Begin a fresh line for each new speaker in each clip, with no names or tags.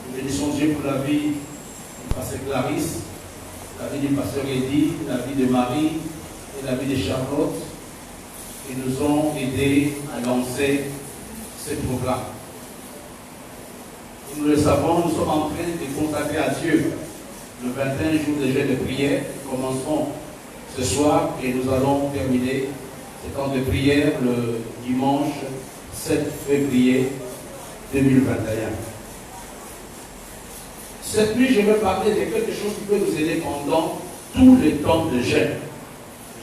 Nous bénissons Dieu pour la vie du pasteur Clarisse, la vie du pasteur Eddy, la vie de Marie et la vie de Charlotte, qui nous ont aidés à lancer ce programme. Nous le savons, nous sommes en train de consacrer à Dieu le 21 jours de jeûne de prière. Nous commencerons ce soir et nous allons terminer ce temps de prière le dimanche 7 février 2021. Cette nuit, je vais parler de quelque chose qui peut nous aider pendant tout le temps de jeûne.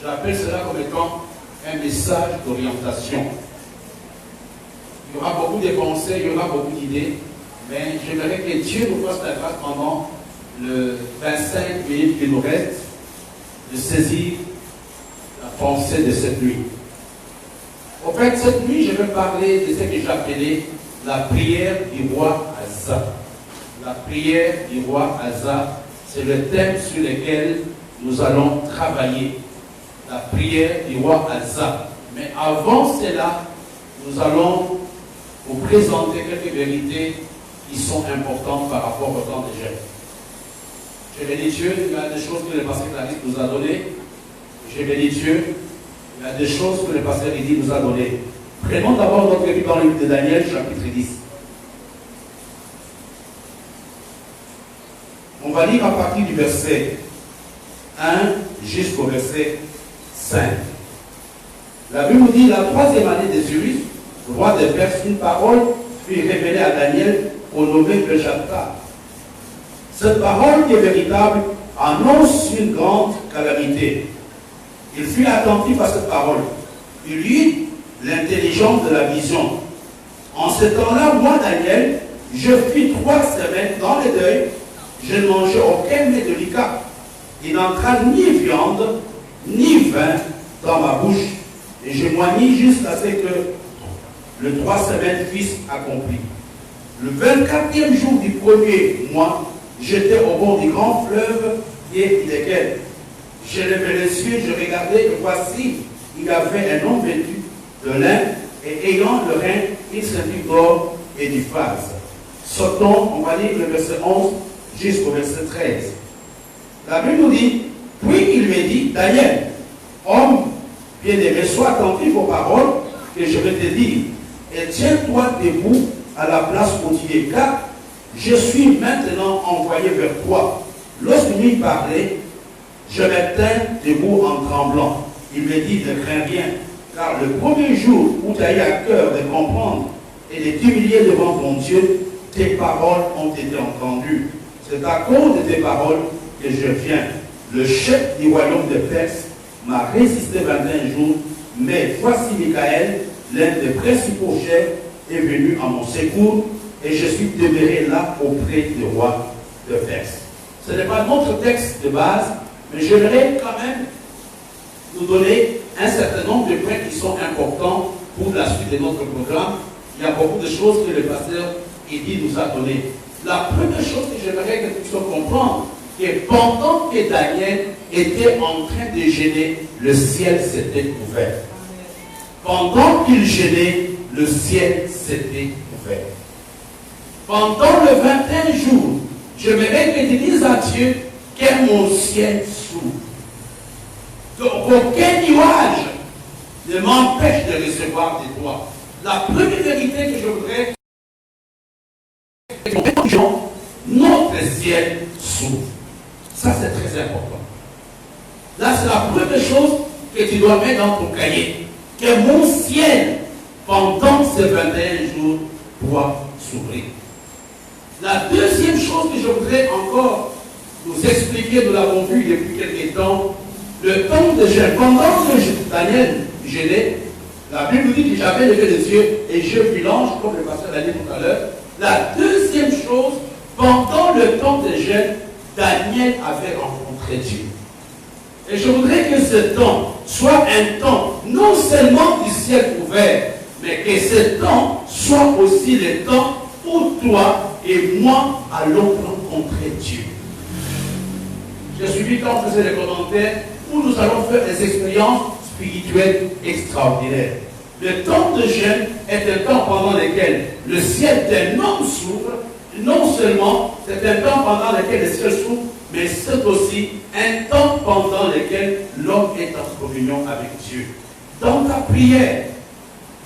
J'appelle cela comme étant un message d'orientation. Il y aura beaucoup de conseils, il y aura beaucoup d'idées, mais j'aimerais que Dieu nous fasse la grâce pendant le 25 minutes qui nous reste de saisir la pensée de cette nuit. En fait, cette nuit, je vais parler de ce que j'ai appelé la prière du roi Asa. La prière du roi Asa, c'est le thème sur lequel nous allons travailler. La prière du roi Asa. Mais avant cela, nous allons vous présenter quelques vérités qui sont importantes par rapport au temps de jeûne. Je bénis Dieu, il y a des choses que le pasteur Clarisse nous a données. Je bénis Dieu, il y a des choses que le pasteur Eddy nous a données. Prenons d'abord notre Bible dans le livre de Daniel, chapitre 10. On va lire à partir du verset 1 jusqu'au verset 5. La Bible nous dit, la 3e année de Cyrus, roi de Perse, une parole fut révélée à Daniel au nommé Béjatar. Cette parole qui est véritable annonce une grande calamité. Il fut attentif à cette parole. Il eut l'intelligence de la vision. En ce temps-là, moi, Daniel, je fis 3 semaines dans le deuil. Je ne mangeais aucun mets délicat. Il n'entra ni viande, ni vin dans ma bouche. Et je moignis jusqu'à ce que le 3 semaines fût accompli. Le 24e jour du premier mois, j'étais au bord du grand fleuve et illégal. Je levai les yeux, je regardais, et voici, il y avait un homme vêtu de lin et ayant le rein une ceinture d'or et du phase. Sautons, on va lire le verset 11 jusqu'au verset 13. La Bible nous dit, puis il me dit, Daniel, homme bien-aimé, sois attentif aux paroles que je vais te dire, et tiens-toi debout à la place où tu es, car je suis maintenant envoyé vers toi. Lorsque lui parlait, je me tins debout en tremblant. Il me dit, ne crains rien, car le premier jour où tu as eu à cœur de comprendre et de t'humilier devant ton Dieu, tes paroles ont été entendues. C'est à cause de tes paroles que je viens. Le chef du royaume de Perse m'a résisté 21 jours, mais voici Michael, l'un des principaux chefs, est venu à mon secours, et je suis demeuré là auprès du roi de Perse. Ce n'est pas notre texte de base, mais j'aimerais quand même nous donner un certain nombre de points qui sont importants pour la suite de notre programme. Il y a beaucoup de choses que le pasteur Eddy nous a données. La première chose que j'aimerais que nous puissions comprendre, c'est que pendant que Daniel était en train de jeûner, le ciel s'était ouvert. Pendant qu'il jeûnait, le ciel s'était ouvert. Pendant le 21 jours, je j'aimerais que tu dises à Dieu que mon ciel s'ouvre. Qu'aucun nuage ne m'empêche de recevoir de toi. La première vérité que je voudrais que notre ciel s'ouvre. Ça, c'est très important. Là, c'est la première chose que tu dois mettre dans ton cahier. Que mon ciel, pendant ces 21 jours, doit s'ouvrir. La deuxième chose que je voudrais encore nous expliquer, nous l'avons vu depuis quelques temps, le temps de jeûne. Pendant que Daniel jeûnait, la Bible nous dit que j'avais levé les yeux et je vis l'ange, comme le pasteur l'a dit tout à l'heure. La deuxième chose, pendant le temps de jeûne, Daniel avait rencontré Dieu. Et je voudrais que ce temps soit un temps non seulement du ciel ouvert, mais que ce temps soit aussi le temps où toi et moi allons rencontrer Dieu. J'ai suivi quand on faisait les commentaires où nous allons faire des expériences spirituelles extraordinaires. Le temps de jeûne est un temps pendant lequel le ciel d'un homme s'ouvre, non seulement c'est un temps pendant lequel le ciel s'ouvre, mais c'est aussi un temps pendant lequel l'homme est en communion avec Dieu. Dans ta prière,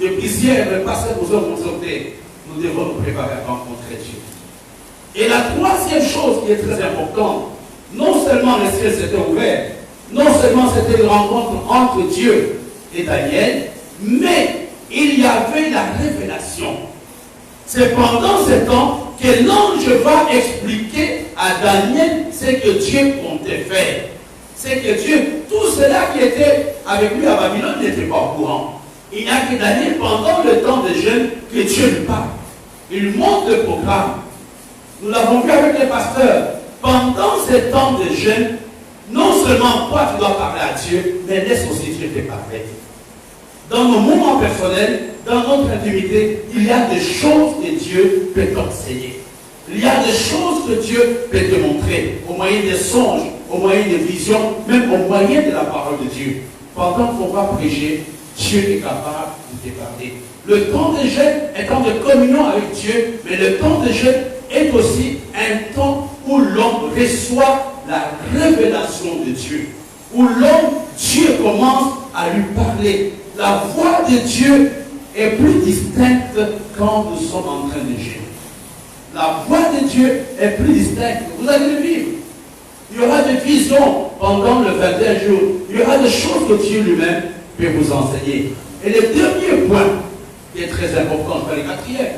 de prière, le pasteur vous a consulté, nous devons nous préparer à rencontrer Dieu. Et la troisième chose qui est très importante, non seulement le ciel s'était ouvert, non seulement c'était une rencontre entre Dieu et Daniel, mais il y avait la révélation. C'est pendant ce temps que l'ange va expliquer à Daniel ce que Dieu comptait faire. C'est que Dieu, tout cela qui était avec lui à Babylone n'était pas au courant. Il n'y a que Daniel, pendant le temps de jeûne, que Dieu lui parle. Il monte le programme. Nous l'avons vu avec les pasteurs. Pendant ce temps de jeûne, non seulement toi tu dois parler à Dieu, mais laisse aussi Dieu te parler. Dans nos moments personnels, dans notre intimité, il y a des choses que Dieu peut t'enseigner. Il y a des choses que Dieu peut te montrer, au moyen des songes, au moyen des visions, même au moyen de la parole de Dieu. Pendant qu'on va prêcher, Dieu est capable de te parler. Le temps de jeûne est un temps de communion avec Dieu, mais le temps de jeûne est aussi un temps où l'homme reçoit la révélation de Dieu. Où l'homme, Dieu commence à lui parler. La voix de Dieu est plus distincte quand nous sommes en train de jeûner. La voix de Dieu est plus distincte. Vous allez le vivre. Il y aura des visions pendant le 21 jours. Il y aura des choses que Dieu lui-même peut vous enseigner. Et le dernier point qui est très important, c'est le quatrième.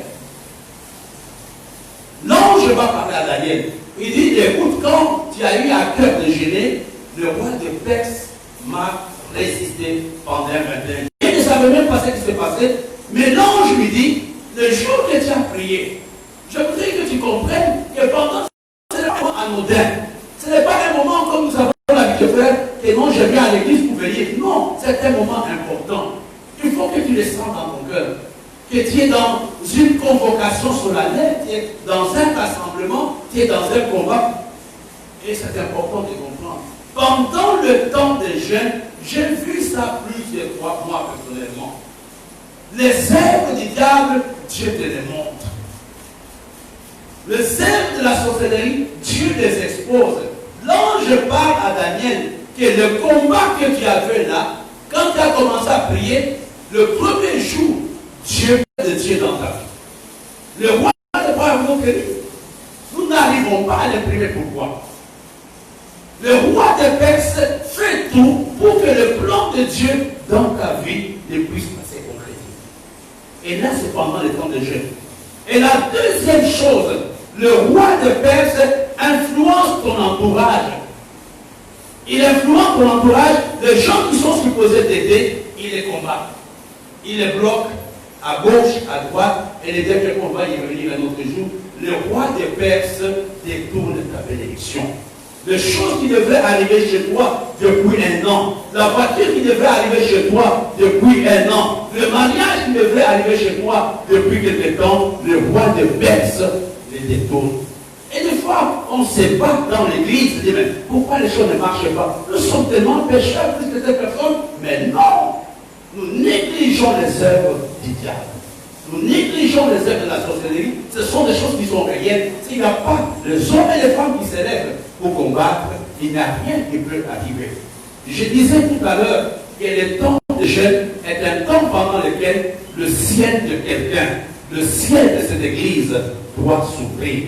L'ange va parler à Daniel. Il dit, écoute, quand tu as eu à cœur de jeûner, le roi de Perse m'a résisté pendant 21 jours. Il ne savait même pas ce qui s'est passé, mais l'ange lui dit, le jour que tu as prié, je voudrais que tu comprennes que pendant ce moment anodin, ce n'est pas un moment comme nous avons l'habitude de faire, que non, je viens à l'église pour veiller. Non, c'est un moment important. Il faut que tu le sens dans ton cœur. Que tu es dans une convocation solennelle, tu es dans un rassemblement, tu es dans un combat. Et c'est important de comprendre. Pendant le temps des jeûnes, j'ai vu ça plusieurs fois, moi personnellement. Les œuvres du diable, Dieu te les montre. Les œuvres de la sorcellerie, Dieu les expose. L'ange parle à Daniel que le combat que tu avais là, quand tu as commencé à prier, le premier jour, Dieu de Dieu dans ta vie. Le roi n'est pas un mot que nous n'arrivons pas à l'imprimer. Pourquoi? Le roi de Perse fait tout pour que le plan de Dieu dans ta vie ne puisse pas se concrétiser. Et là, c'est pendant le temps de jeûne. Et la deuxième chose, le roi de Perse influence ton entourage. Il influence ton entourage. Les gens qui sont supposés t'aider, il les combat. Il les bloque à gauche, à droite. Et les derniers combats, il va venir un autre jour. Le roi de Perse détourne ta bénédiction. Les choses qui devraient arriver chez toi depuis un an, la voiture qui devrait arriver chez toi depuis un an, le mariage qui devrait arriver chez toi depuis quelque temps, le roi de Perse les détourne. Et des fois, on se bat dans l'église, on dit, mais pourquoi les choses ne marchent pas? Nous sommes tellement pécheurs plus que cette personne, mais non, nous négligeons les œuvres du diable. Nous négligeons les œuvres de la sorcellerie. Ce sont des choses qui sont réelles. S'il n'y a pas les hommes et les femmes qui s'élèvent pour combattre, il n'y a rien qui peut arriver. Je disais tout à l'heure que le temps de jeûne est un temps pendant lequel le ciel de quelqu'un, le ciel de cette église doit s'ouvrir.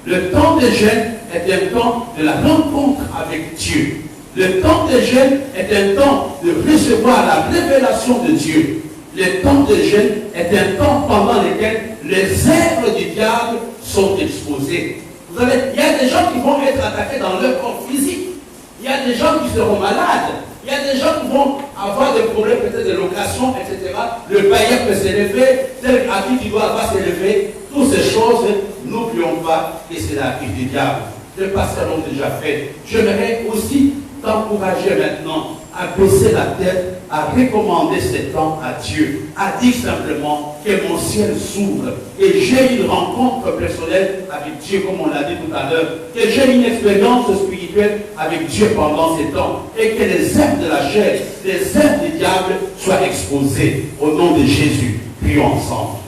Le temps de jeûne est un temps de la rencontre avec Dieu. Le temps de jeûne est un temps de recevoir la révélation de Dieu. Le temps de jeûne est un temps pendant lequel les œuvres du diable sont exposées. Vous savez, il y a des gens qui vont être attaqués dans leur corps physique. Il y a des gens qui seront malades. Il y a des gens qui vont avoir des problèmes peut-être de location, etc. Le bailleur peut s'élever, tel à qui tu dois pas s'élever. Toutes ces choses, n'oublions pas que c'est la vie du diable. Les pasteurs l'ont déjà fait. J'aimerais aussi t'encourager maintenant à baisser la tête, à recommander ce temps à Dieu, à dire simplement que mon ciel s'ouvre et j'ai une rencontre personnelle avec Dieu, comme on l'a dit tout à l'heure, que j'ai une expérience spirituelle avec Dieu pendant ces temps et que les œuvres de la chair, les œuvres du diable soient exposées au nom de Jésus. Prions ensemble.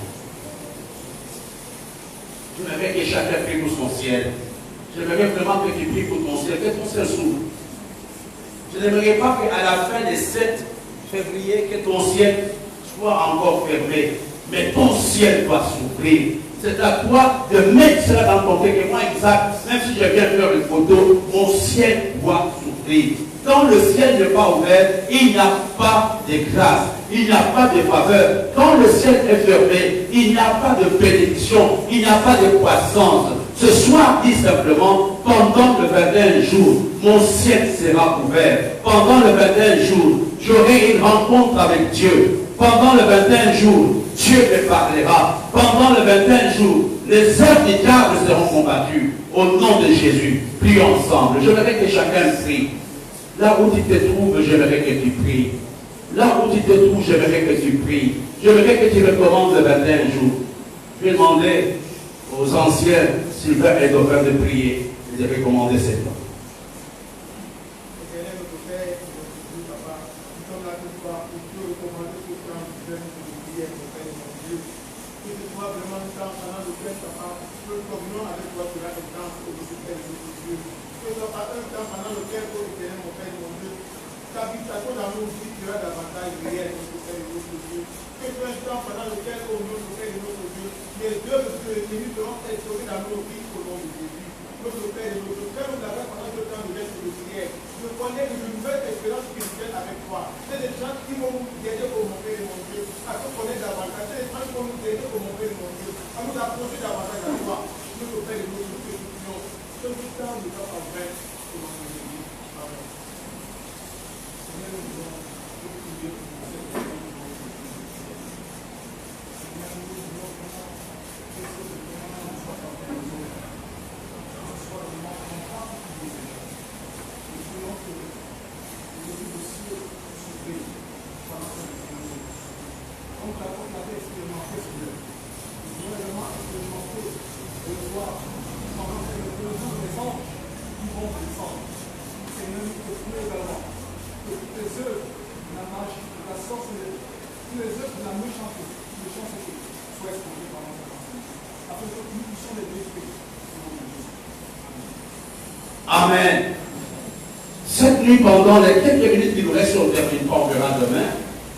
Je voudrais que chacun prie pour son ciel. J'aimerais vraiment que tu pries pour ton ciel, que ton ciel s'ouvre. Je n'aimerais pas qu'à la fin des 7 février, que ton ciel soit encore fermé. Mais ton ciel doit s'ouvrir. C'est à toi de mettre cela dans ton cœur. Et moi, exact, même si je viens faire une photo, mon ciel doit s'ouvrir. Quand le ciel n'est pas ouvert, il n'y a pas de grâce, il n'y a pas de faveur. Quand le ciel est fermé, il n'y a pas de bénédiction, il n'y a pas de croissance. Ce soir, dis simplement, pendant le 21 jours, mon ciel sera ouvert. Pendant le 21 jours, j'aurai une rencontre avec Dieu. Pendant le 21 jours, Dieu me parlera. Pendant le 21 jours, les œuvres du diable seront combattues. Au nom de Jésus, prions ensemble. J'aimerais que chacun prie. Là où tu te trouves, j'aimerais que tu pries. Là où tu te trouves, j'aimerais que tu pries. J'aimerais que tu recommences le 21 jours. Je vais demander aux anciens, Sylvain et Dauphin, de prier et de recommander ces temps.
L'habitation dans nos vies sera davantage réelle, notre Père et notre Dieu. Que ce soit un temps pendant lequel, au nom de Père et notre Dieu, les œuvres de l'ennemi seront instaurées dans nos vies au nom de Jésus. Notre Père et notre Père, nous avons pendant ce temps de l'être de prière. Je connais une nouvelle espérance spirituelle avec toi. C'est des gens qui vont nous aider pour mon Père et mon Dieu, à te connaître davantage. C'est des gens qui vont nous aider pour mon Père et mon Dieu, à nous approcher davantage à toi. Notre Père et notre Dieu, nous ce temps nous sommes en vain au nom de Jésus. Amen.
Amen. Cette nuit, pendant les quelques minutes qui nous restent sur le terrain, on verra demain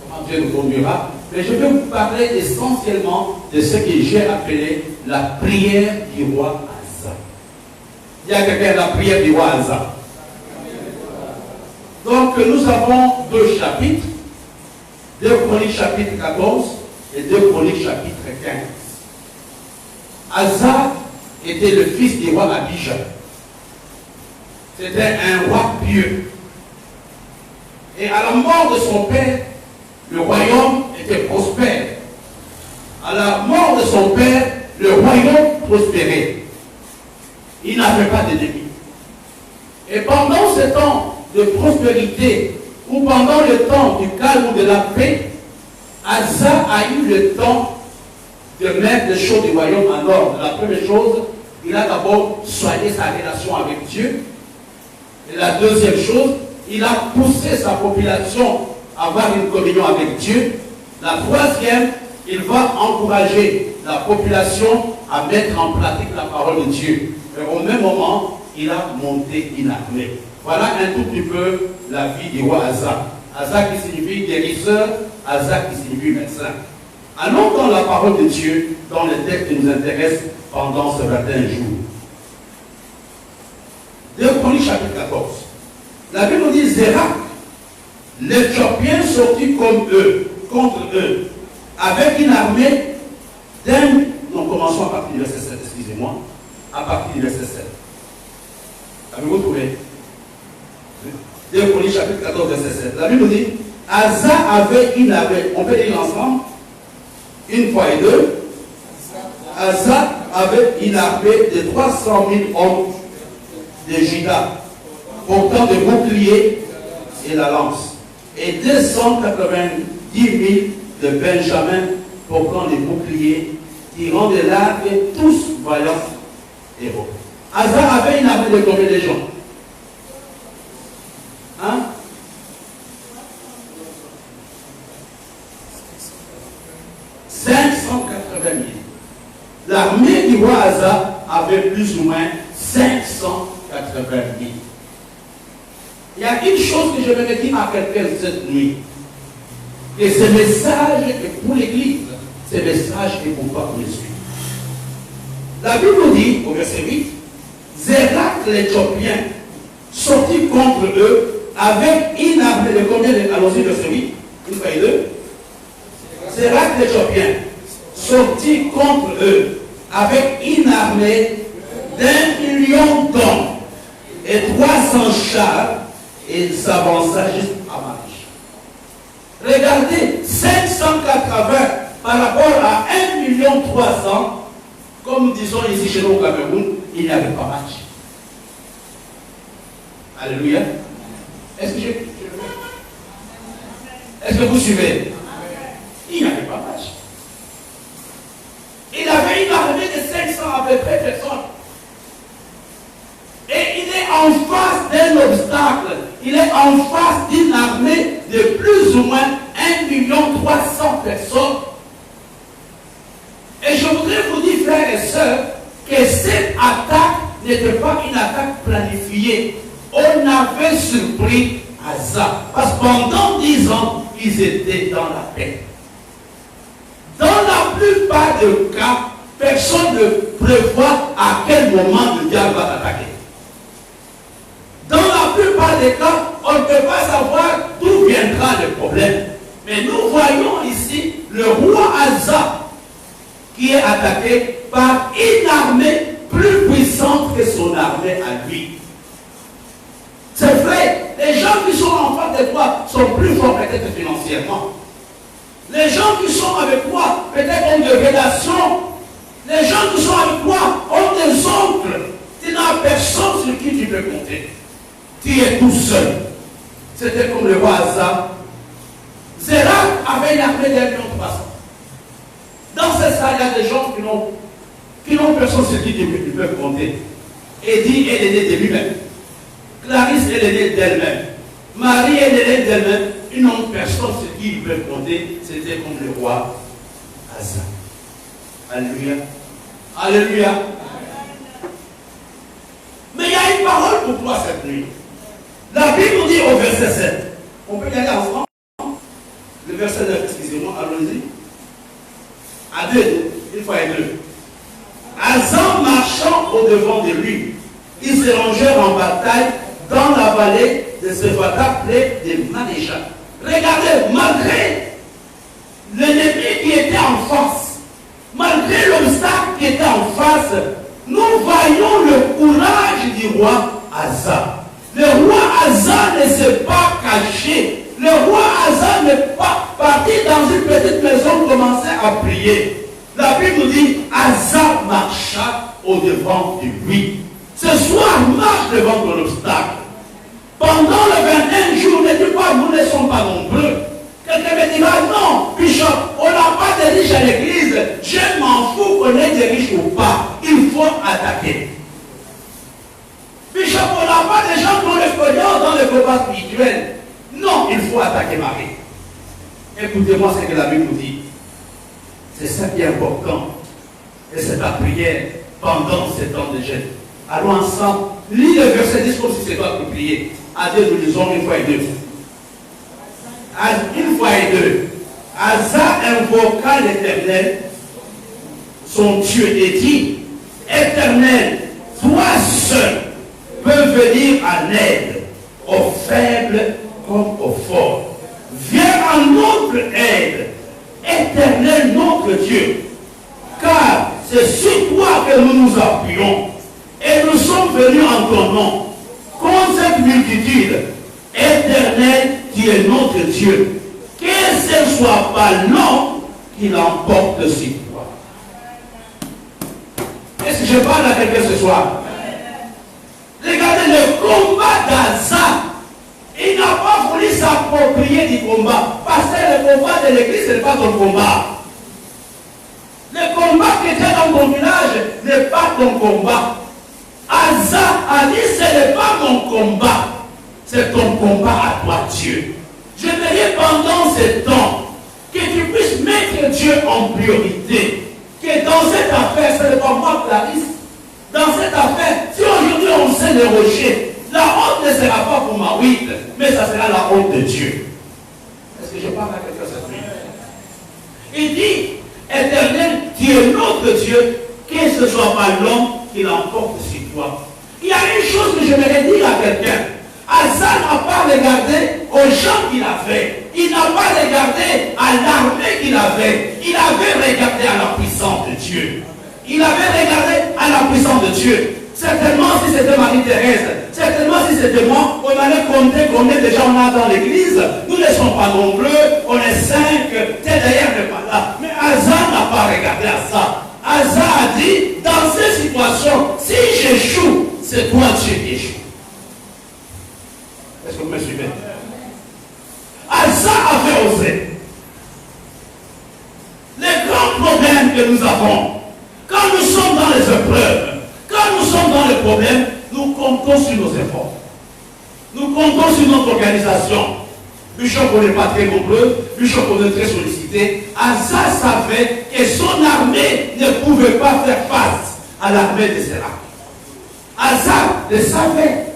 comment Dieu nous conduira. Mais je vais vous parler essentiellement de ce que j'ai appelé la prière du roi Asa. Il y a quelqu'un, la prière du roi Asa. Donc nous avons 2 chapitres. 2 Chroniques chapitre 14 et 2 Chroniques chapitre 15. Asa était le fils du roi Abijah. C'était un roi pieux. Et à la mort de son père, le royaume était prospère. À la mort de son père, le royaume prospérait. Il n'avait pas d'ennemis. Et pendant ce temps de prospérité, ou pendant le temps du calme ou de la paix, Asa a eu le temps de mettre les choses du royaume en ordre. La première chose, il a d'abord soigné sa relation avec Dieu. Et la deuxième chose, il a poussé sa population à avoir une communion avec Dieu. La troisième, il va encourager la population à mettre en pratique la parole de Dieu. Et au même moment, il a monté une armée. Voilà un tout petit peu la vie du roi Asa. Asa qui signifie guérisseur, Asa qui signifie médecin. Allons dans la parole de Dieu, dans le texte qui nous intéresse pendant ce 21 jours. 2 Chroniques chapitre 14. La Bible nous dit Zérak, l'Éthiopien sortit contre eux, avec une armée d'un. Non, commençons à partir du verset 7, excusez-moi. À partir du verset 7. Avez-vous trouvé? 2 Chroniques chapitre 14, verset 7. La Bible nous dit Asa avait une armée. On peut lire ensemble? Une fois et deux. Asa avait une armée de 300 000 hommes de Juda, portant des boucliers et la lance, et 290 000 de Benjamin, portant des boucliers, tirant des larmes, et tous vaillants héros. Asa avait une armée de combien de gens? Hein? 580 000. L'armée du roi Asa avait avait plus ou moins 580 000. Il y a une chose que je vais dire à quelqu'un cette nuit. Et ce message est pour l'Église. Ce message est pour toi, pour les suivre. La Bible nous dit, au verset 8, Zérak l'Éthiopien sortit contre eux avec une armée de combien de... Allons-y, verset 8. Une fois et deux. Zérak l'Éthiopien sortit contre eux avec une armée d'1 million d'hommes et 300 chars, et il s'avança jusqu'à Marche. Regardez, 580 par rapport à 1 million 300, comme disons ici chez nous au Cameroun, il n'y avait pas match. Alléluia. Est-ce que vous suivez? Il n'y avait pas match. Il avait une armée de 500 à peu près personnes. Et il est en face d'un obstacle. Il est en face d'une armée de plus ou moins 1 300 000 personnes. Et je voudrais vous dire, frères et sœurs, que cette attaque n'était pas une attaque planifiée. On avait surpris Asa. Parce que pendant 10 ans, ils étaient dans la paix. Dans la plupart des cas, personne ne prévoit à quel moment le diable va attaquer. Dans la plupart des cas, on ne peut pas savoir d'où viendra le problème. Mais nous voyons ici le roi Asa qui est attaqué par une armée plus puissante que son armée à lui. C'est vrai, les gens qui sont en face de toi sont plus forts peut-être financièrement. Les gens qui sont avec toi peut-être ont des relations. Les gens qui sont avec toi ont des oncles. Tu n'as personne sur qui tu peux compter. Tu es tout seul. C'était comme le roi Asa. Zérak avait une armée d'1 300 000. Dans ce cas, il y a des gens qui n'ont personne sur qui ils peuvent compter. Eddie est l'aîné de lui-même. Clarisse est l'aîné d'elle-même. Marie est l'aîné d'elle-même. Ils n'ont personne sur qui ils peuvent compter. C'était comme le roi Asa. Alléluia. Alléluia. Mais il y a une parole pour toi cette nuit. La Bible nous dit au verset 7. On peut y aller ensemble. Le verset 9, excusez-moi, allons-y. À deux, une fois et deux. Asa marchant au-devant de lui, ils se rangèrent en bataille dans la vallée de Sephata près de Manéja. Regardez, malgré l'ennemi qui était en face, malgré l'obstacle qui était en face, nous voyons le courage du roi Asa. Le roi Asa ne s'est pas caché. Le roi Asa n'est pas parti dans une petite maison commencer à prier. La Bible nous dit, Asa marcha au-devant de lui. Ce soir, marche devant ton obstacle. Pendant le 21 jours, ne dis pas, nous ne sommes pas nombreux. Quelqu'un me dira, non, Bishop, on n'a pas de riches à l'église. Je m'en fous qu'on ait des riches ou pas. Il faut attaquer. Bishop, on n'a pas de gens qui ont l'expérience dans le combat spirituel. Non, il faut attaquer Marie. Écoutez-moi ce que la Bible nous dit. C'est ça qui est important. Et c'est ta prière pendant ce temps de jeûne. Allons ensemble. Lis le verset 10 comme si c'est toi qui prier. À Dieu, nous lisons une fois et deux. Une fois et deux. Asa invoqua l'Éternel, son Dieu, et dit, Éternel, toi seul peux venir en aide aux faibles comme aux forts. Viens en notre aide, Éternel notre Dieu, car c'est sur toi que nous nous appuyons et nous sommes venus en ton nom. Contre cette multitude, Éternel, tu es notre Dieu, que ce ne soit pas l'homme qui l'emporte sur toi. Est-ce que je parle à quelqu'un ce soir? Regardez le combat d'Asa. Il n'a pas voulu s'approprier du combat. Parce que le combat de l'église, ce n'est pas ton combat. Le combat qui était dans ton village n'est pas ton combat. Asa a dit, ce n'est pas mon combat. C'est ton combat à toi, Dieu. Je voudrais pendant ce temps que tu puisses mettre Dieu en priorité. Que dans cette affaire, ce n'est pas moi, Clarisse. Dans cette affaire, si aujourd'hui on sait les rochers, la honte ne sera pas pour ma huile, mais ça sera la honte de Dieu. Est-ce que je parle à quelqu'un cette nuit? Il dit, Éternel, tu es notre Dieu, que ce soit pas l'homme qui l'emporte sur toi. Il y a une chose que je voudrais dire à quelqu'un. Asa n'a pas regardé aux gens qu'il avait. Il n'a pas regardé à l'armée qu'il avait. Il avait regardé à la puissance de Dieu. Il avait regardé à la puissance de Dieu. Certainement, si c'était Marie-Thérèse, certainement, si c'était moi, on allait compter combien de gens on a dans l'église. Nous ne sommes pas nombreux, on est 5, peut-être d'ailleurs n'est pas là. Mais Asa n'a pas regardé à ça. Asa a dit, dans ces situations, si j'échoue, c'est toi Dieu qui échoue. Est-ce que vous me suivez? Asa avait osé. Les grands problèmes que nous avons, quand nous sommes dans les épreuves, quand nous sommes dans les problèmes, nous comptons sur nos efforts. Nous comptons sur notre organisation. Bishop, on n'est pas très nombreux. Bishop, on est très sollicité. Asa savait que son armée ne pouvait pas faire face à l'armée de Séra. Asa le savait.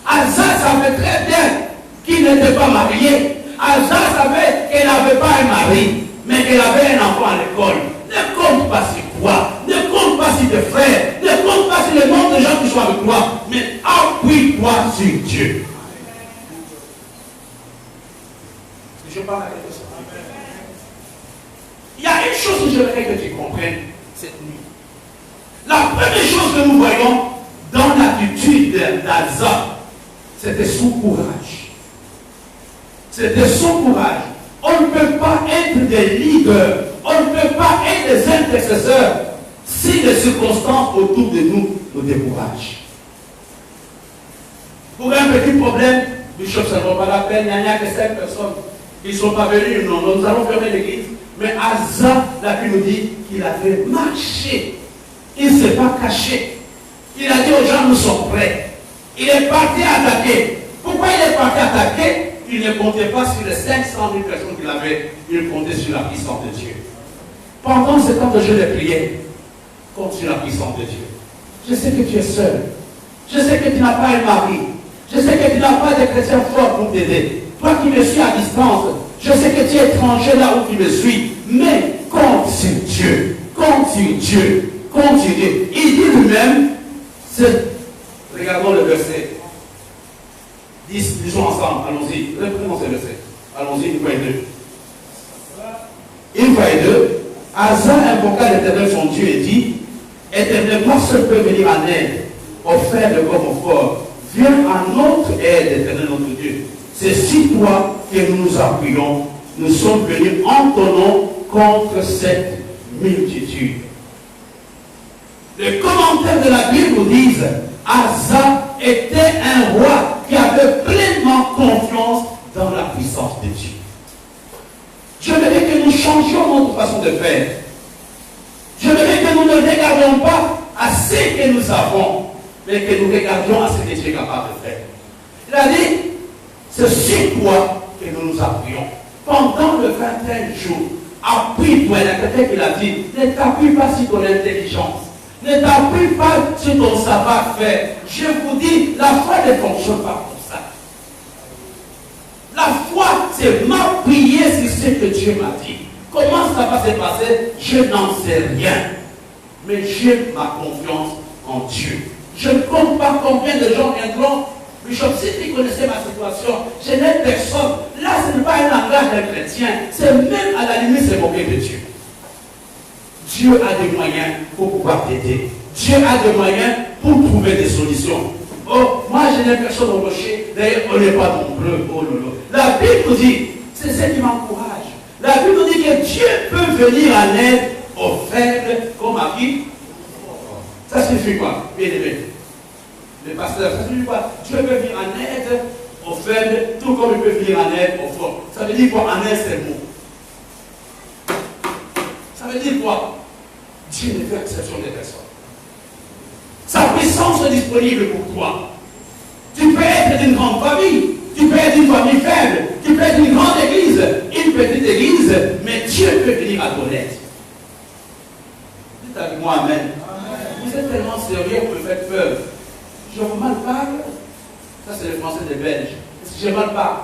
Asa savait très bien qu'il n'était pas marié. Asa savait qu'elle n'avait pas un mari, mais qu'elle avait un enfant à l'école. Ne compte pas sur toi, ne compte pas sur tes frères, ne compte pas sur le nombre de gens qui sont avec toi, mais appuie-toi sur Dieu. Je parle à quelque chose. Il y a une chose que j'aimerais que tu comprennes cette nuit. La première chose que nous voyons dans l'attitude d'Asa, c'était son courage. C'était son courage. On ne peut pas être des leaders, on ne peut pas être des intercesseurs si les circonstances autour de nous nous découragent. Pour un petit problème, Bishop, ça ne vaut pas la peine, il n'y a que 5 personnes qui ne sont pas venus, non, nous allons fermer l'église. Mais Asa, la Bible nous dit qu'il avait marché. Il ne s'est pas caché. Il a dit aux gens, nous sommes prêts. Il est parti attaquer. Pourquoi il est parti attaquer? Il ne comptait pas sur les 500 000 personnes qu'il avait. Il comptait sur la puissance de Dieu. Pendant ce temps de jeûne et prière, compte sur la puissance de Dieu. Je sais que tu es seul. Je sais que tu n'as pas un mari. Je sais que tu n'as pas de chrétiens forts pour t'aider. Toi qui me suis à distance, je sais que tu es étranger là où tu me suis. Mais compte sur Dieu. Compte sur Dieu. Compte sur Dieu. Il dit lui-même, regardons le verset 10, lisons ensemble, allons-y. Reprenons ce verset. Allons-y, une fois et deux. Une fois et deux. Asa invoqua l'Éternel son Dieu et dit, Éternel, toi seul peux venir en aide, aux faibles comme aux forts. Viens à notre aide, Éternel notre Dieu. C'est sur toi que nous nous appuyons. Nous sommes venus en ton nom contre cette multitude. Les commentaires de la Bible nous disent, Asa était un roi qui avait pleinement confiance dans la puissance de Dieu. Je voudrais que nous changions notre façon de faire. Je voudrais que nous ne regardions pas à ce que nous avons, mais que nous regardions à ce que Dieu est capable de faire. Il a dit, c'est sur toi que nous nous appuyons. Pendant le 21 jours, appuie-toi. Il y a quelqu'un qui l'a dit, ne t'appuie pas sur ton intelligence. Ne t'appuie pas sur ton savoir-faire. Je vous dis, la foi ne fonctionne pas comme ça. La foi, c'est m'appuyer sur ce que Dieu m'a dit. Comment ça va se passer? Je n'en sais rien. Mais j'ai ma confiance en Dieu. Je ne compte pas combien de gens viendront. Bishop, si tu connaissais ma situation, je n'ai personne. Là, ce n'est pas un langage d'un chrétien. C'est même à la limite se moquer de Dieu. Dieu a des moyens pour pouvoir t'aider. Dieu a des moyens pour trouver des solutions. Oh, moi je n'ai personne au rocher. D'ailleurs, on n'est pas nombreux. Oh lolo. La Bible nous dit, c'est ce qui m'encourage. La Bible nous dit que Dieu peut venir en aide aux faibles comme à qui? Ça signifie quoi? Bien aimé. Le pasteur, ça signifie quoi? Dieu peut venir en aide aux faibles, tout comme il peut venir en aide aux forts. Ça veut dire quoi? En aide, c'est le mot. Ça veut dire quoi? Dieu ne fait exception des personnes. Sa puissance est disponible pour toi. Tu peux être d'une grande famille, tu peux être d'une famille faible, tu peux être d'une grande église, une petite église, mais Dieu peut venir à ton aide. Dites avec moi Amen. Vous êtes tellement sérieux pour le faire. faites peur. Je vous mal parle. Ça, c'est le français des Belges. Est-ce que j'ai mal parle?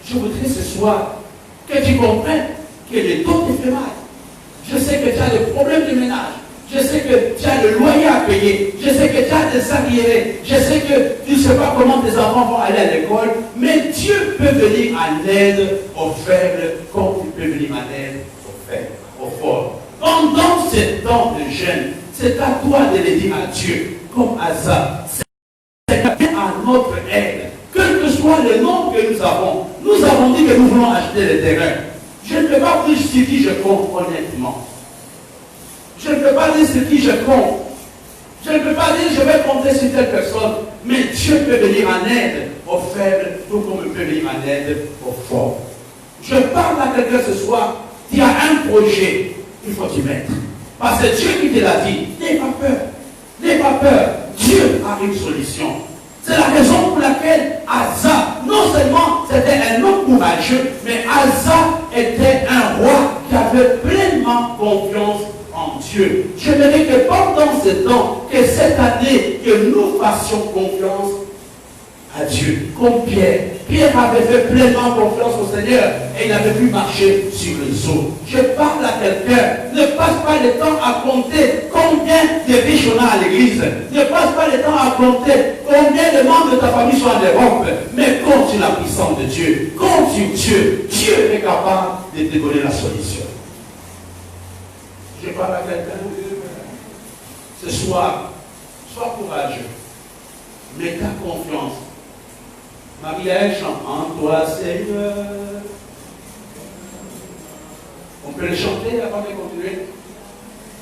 Je voudrais ce soir que tu comprennes que le dos te fait mal. Je sais que tu as des problèmes de ménage. Je sais que tu as le loyer à payer. Je sais que tu as des arriérés. Je sais que tu ne sais pas comment tes enfants vont aller à l'école. Mais Dieu peut venir en aide aux faibles comme il peut venir en aide aux faibles, aux forts. Pendant ce temps de jeûne, c'est à toi de le dire à Dieu, comme Asa. C'est à notre aide. Quel que soit le nom que nous avons dit que nous voulons acheter le terrain. Je ne peux pas dire sur qui je compte, honnêtement. Je ne peux pas dire sur qui je compte. Je ne peux pas dire je vais compter sur telle personne. Mais Dieu peut venir en aide aux faibles, tout comme il peut venir en aide aux forts. Je parle à quelqu'un ce soir qui a un projet, il faut t'y mettre. Parce que Dieu qui te l'a dit, n'aie pas peur. N'aie pas peur. Dieu a une solution. C'est la raison pour laquelle Asa, non seulement c'était un homme courageux, mais Asa était un roi qui avait pleinement confiance en Dieu. Je voudrais que pendant ce temps, que cette année, que nous fassions confiance à Dieu. Comme Pierre. Pierre avait fait pleinement confiance au Seigneur et il avait pu marcher sur les eaux. Je parle à quelqu'un. Ne passe pas le temps à compter combien de riches on a à l'église. Ne passe pas le temps à compter combien de membres de ta famille sont en Europe. Mais compte sur la puissance de Dieu. Compte sur Dieu. Dieu est capable de te donner la solution. Je parle à quelqu'un. Ce soir, sois courageux. Mets ta confiance. Marie-Ève chante en toi, Seigneur. On peut le chanter avant de continuer.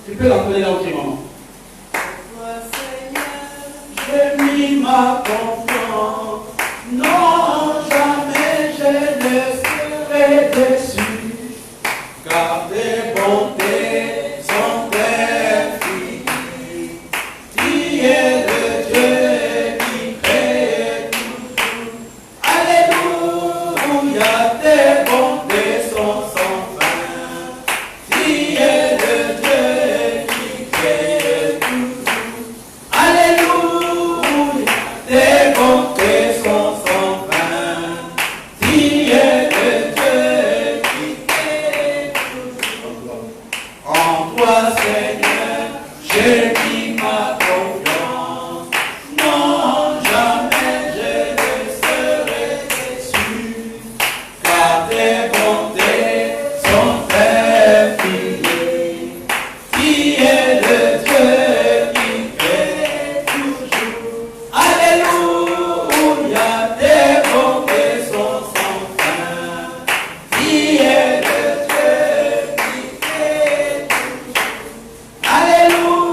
Tu peux l'entendre là au moment. En toi, Seigneur, j'ai mis ma confiance. Non, jamais je ne serai déçu. Car tes bontés sont infinies. Tu es le Dieu qui crée toujours. Alléluia, tes bontés sont sans fin. Tu es le Dieu qui crée toujours. Alléluia, tes bontés sont sans fin. Tu es le Dieu qui crée toujours. En toi, Seigneur, j'ai mis ma confiance. Non, jamais je ne serai déçu. Car tes bontés sont infinies. Tu es le Dieu qui crée toujours. Alléluia, tes bontés sont sans fin. Tu es le Dieu qui crée toujours. Alléluia,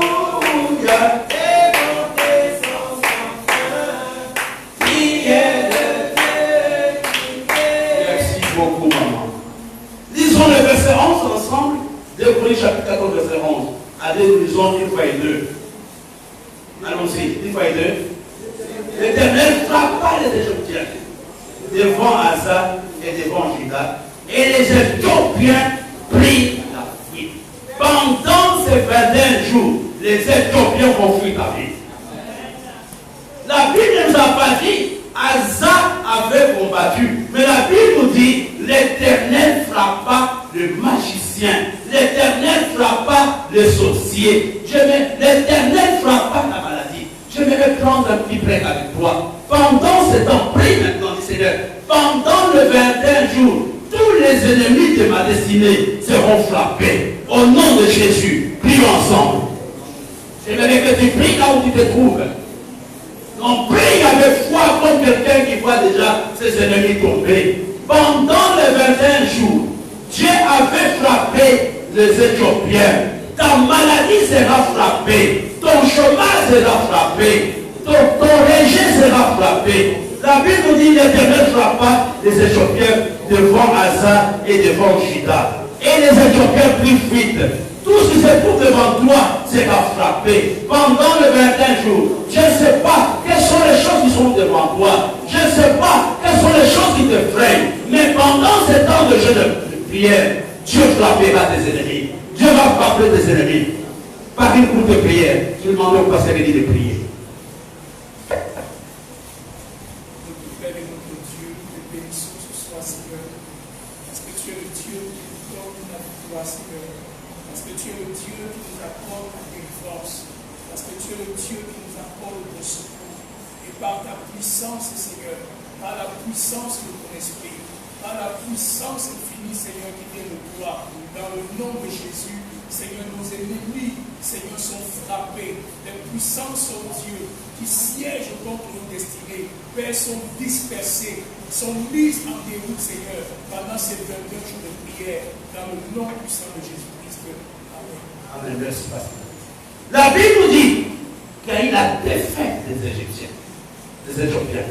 tes bontés sont sans fin. Tu es le Dieu qui crée. Merci beaucoup, maman. Lisons le verset 11 ensemble. 2 Corinthiens chapitre 14, verset 11. Allez, nous lisons une fois et deux. Allons-y, une fois et deux. L'Éternel frappa les Égyptiens devant Asa et devant Juda. Et les Éthiopiens prirent la fuite. Pendant ces 21 jours, les Éthiopiens vont fuir la ville. La Bible ne nous a pas dit Asa avait combattu. Mais la Bible nous dit l'Éternel frappa le magicien. L'Éternel frappa le sorcier. L'Éternel frappa la maladie. Je vais prendre un petit break avec toi. Pendant ce temps, prie maintenant, dit Seigneur. Pendant le 21 jours, tous les ennemis de ma destinée seront frappés. Au nom de Jésus, prions ensemble. J'aimerais que tu pries là où tu te trouves. On prie avec foi comme quelqu'un qui voit déjà ses ennemis tomber. Pendant les 21 jours, Dieu avait frappé les Éthiopiens. Ta maladie sera frappée. Ton chômage sera frappé. Ton rejet sera frappé. La Bible nous dit l'Éternel frappa les Éthiopiens devant Asa et devant Juda. Et les Éthiopiens prirent fuite. Tout ce qui se trouve devant toi sera frappé. Pendant les 21 jours, je ne sais pas quelles sont les choses qui sont devant toi. Je ne sais pas quelles sont les choses qui te freinent. Mais pendant ce temps de prière, Dieu frappera tes ennemis. Dieu va frapper tes ennemis. par une courte prière. Je demande au pasteur de prier.
Père et notre Dieu, te bénissons ce soir, Seigneur, parce que tu es le Dieu qui nous donne la victoire, Seigneur, parce que tu es le Dieu qui nous accorde la délivrance, parce que tu es le Dieu qui nous accorde le secours. Et par ta puissance, Seigneur, par la puissance de ton esprit, par la puissance infinie, Seigneur, qui vient de toi, dans le nom de Jésus, Seigneur, nos ennemis, Seigneur, sont frappés. Les puissances, oh Dieu, qui siègent contre nos destinées, Père, sont dispersées, sont mises en déroute, Seigneur, pendant ces 22 jours de prière, dans le nom puissant de Jésus-Christ. Amen.
Amen. Merci, pasteur. La Bible nous dit qu'il y a eu la défaite des Égyptiens, des Éthiopiens.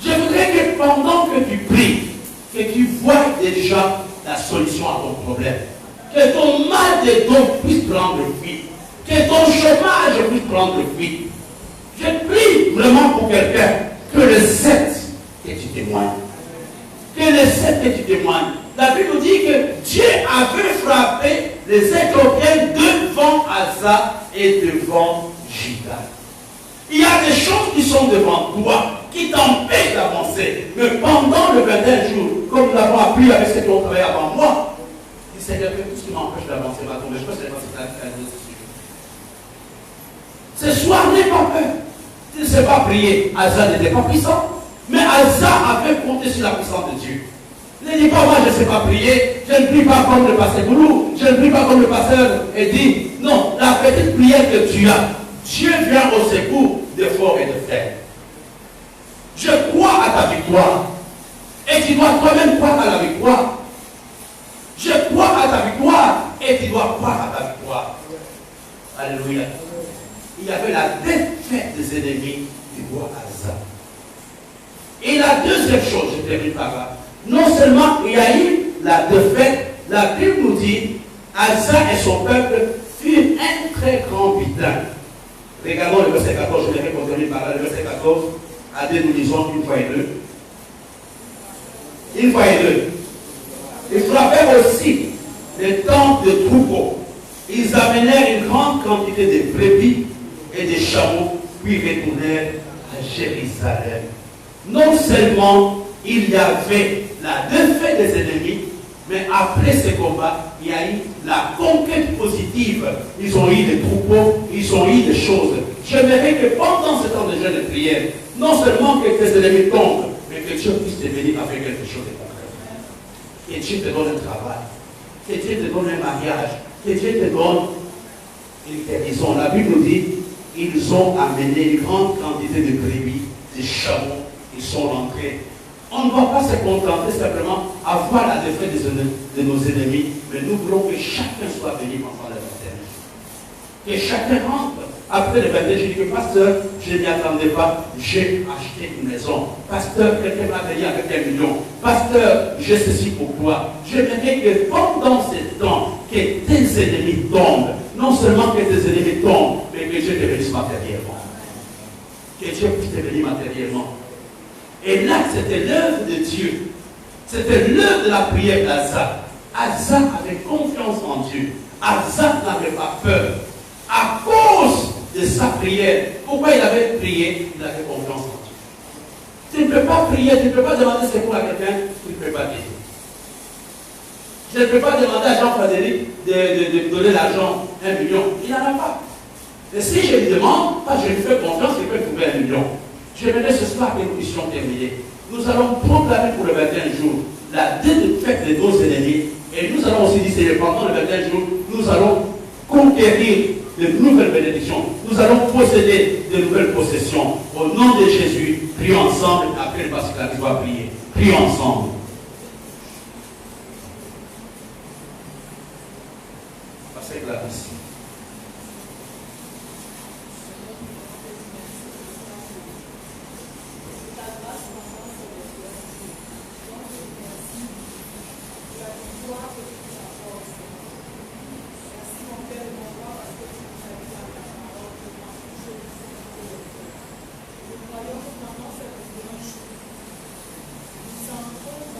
Je voudrais que pendant que tu pries, que tu vois déjà la solution à ton problème. Que ton mal de dos puisse prendre fuite. Que ton chômage puisse prendre fuite. Je prie vraiment pour quelqu'un que le 7 que tu témoignes. Que le 7 que tu témoignes. La Bible nous dit que Dieu avait frappé les Éthiopiens devant Asa et devant Juda. Il y a des choses qui sont devant toi, qui t'empêchent d'avancer. Mais pendant le 21 jours, comme nous l'avons appris avec ceux qui ont travaillé avant moi, il s'est fait tout ce qui m'empêche d'avancer va tomber. Je pense que c'est pas ce soir, n'aie pas peur. Tu ne sais pas prier. Asa n'était pas puissant. Mais Asa avait compté sur la puissance de Dieu. Ne dis pas, moi je ne sais pas prier, je ne prie pas comme le pasteur Boulou, je ne prie pas comme le pasteur Eddy. Non, la petite prière que tu as, Dieu vient au secours de fort et de faible. Je crois à ta victoire. Et tu dois toi-même croire à la victoire. Je crois à ta victoire. Et tu dois croire à ta victoire. Alléluia. Il y avait la défaite des ennemis du roi Asa. Et la deuxième chose, je termine par là. Non seulement il y a eu la défaite, la Bible nous dit, Asa et son peuple furent un très grand butin. Regardons le verset 14, je vais continuer par là, le verset 14. Allez, nous lisons une fois et deux. Une fois et deux. Ils frappèrent aussi les tentes de troupeaux. Ils amenèrent une grande quantité de brebis et de chameaux, puis retournèrent à Jérusalem. Non seulement il y avait la défaite des ennemis, mais après ce combat, il y a eu la conquête positive. Ils ont eu des troupeaux, ils ont eu des choses. J'aimerais que pendant ce temps de jeûne et de prière, non seulement que tes ennemis tombent, mais que Dieu puisse te bénir avec quelque chose de concret. Que Dieu te donne un travail, que Dieu te donne un mariage, que Dieu te donne une guérison. La Bible nous dit, ils ont amené une grande quantité de brebis, de chameaux, ils sont rentrés. On ne va pas se contenter simplement à voir la défaite de nos ennemis, mais nous voulons que chacun soit béni pendant le baptême. Que chacun rentre. Après le baptême, je dis que pasteur, je ne m'y attendais pas, j'ai acheté une maison. Pasteur, quelqu'un m'a béni avec 1 million. Pasteur, j'ai ceci pour toi. J'aimerais que pendant ce temps, que tes ennemis tombent. Non seulement que tes ennemis tombent, mais que Dieu te bénisse matériellement. Que Dieu puisse te bénir matériellement. Et là, c'était l'œuvre de Dieu. C'était l'œuvre de la prière d'Asa. Asa avait confiance en Dieu. Asa n'avait pas peur. À cause de sa prière. Pourquoi il avait prié? Il avait confiance en Dieu. Tu ne peux pas prier, tu ne peux pas demander secours à quelqu'un, tu ne peux pas prier. Je ne peux pas demander à Jean-Frédéric de donner l'argent, 1 million. Il n'en a pas. Et si je lui demande, je lui fais confiance, il peut trouver 1 million. J'aimerais ce soir que nous puissions terminer. Nous allons proclamer pour le 21 jours la défaite de nos ennemis. Et nous allons aussi dire, pendant le 21 jours, nous allons conquérir de nouvelles bénédictions. Nous allons posséder de nouvelles possessions. Au nom de Jésus, prions ensemble. Après le pasteur Clarisse va prier. Prions ensemble. Pasteur Clarisse.
Nous sommes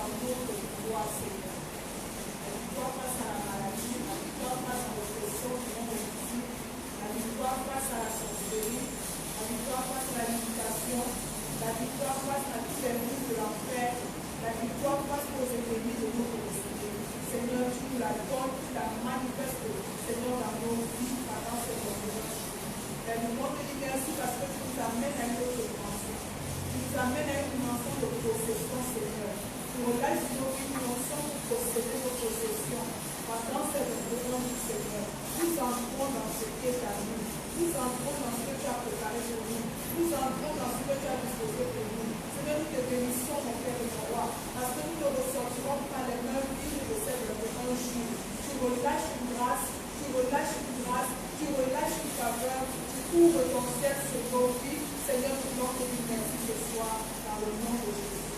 Père, nous voulons te dire merci parce que tu nous amènes à une autre dimension. Tu nous amènes à une dimension de possession, Seigneur. Tu relâches nos vies, nous sommes pour posséder nos possessions. Pendant cette réunion du Seigneur, nous entrons dans ce qui est à nous. Nous entrons dans ce que tu as préparé pour nous. Nous entrons dans ce que tu as disposé pour nous. Seigneur, nous te bénissons, mon Père et mon roi, parce que nous ne ressortirons pas les mains vides de cette réunion un jour. Tu relâches une grâce, tu relâches une grâce, tu relâches une faveur, tu ouvres ton ciel sur nos vies. Seigneur, nous voulons te dire merci ce soir, dans le nom de Jésus.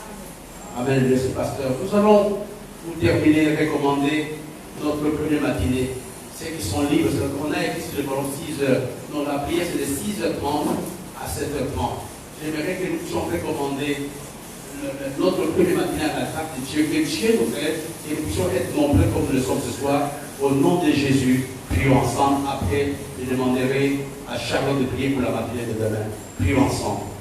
Amen.
Amen, merci pasteur. Nous allons pour terminer recommander notre première matinée. Ceux qui sont libres, c'est qu'on a écrit sur le ballon 6 heures. Donc la prière c'est de 6h30 à 7h30. J'aimerais que nous puissions recommander notre première matinée à la table de Dieu, que Dieu nous aide et nous puissions être nombreux comme nous le sommes ce soir. Au nom de Jésus, prions ensemble. Après, je demanderai à Charlotte de prier pour la matinée de demain. Prions ensemble.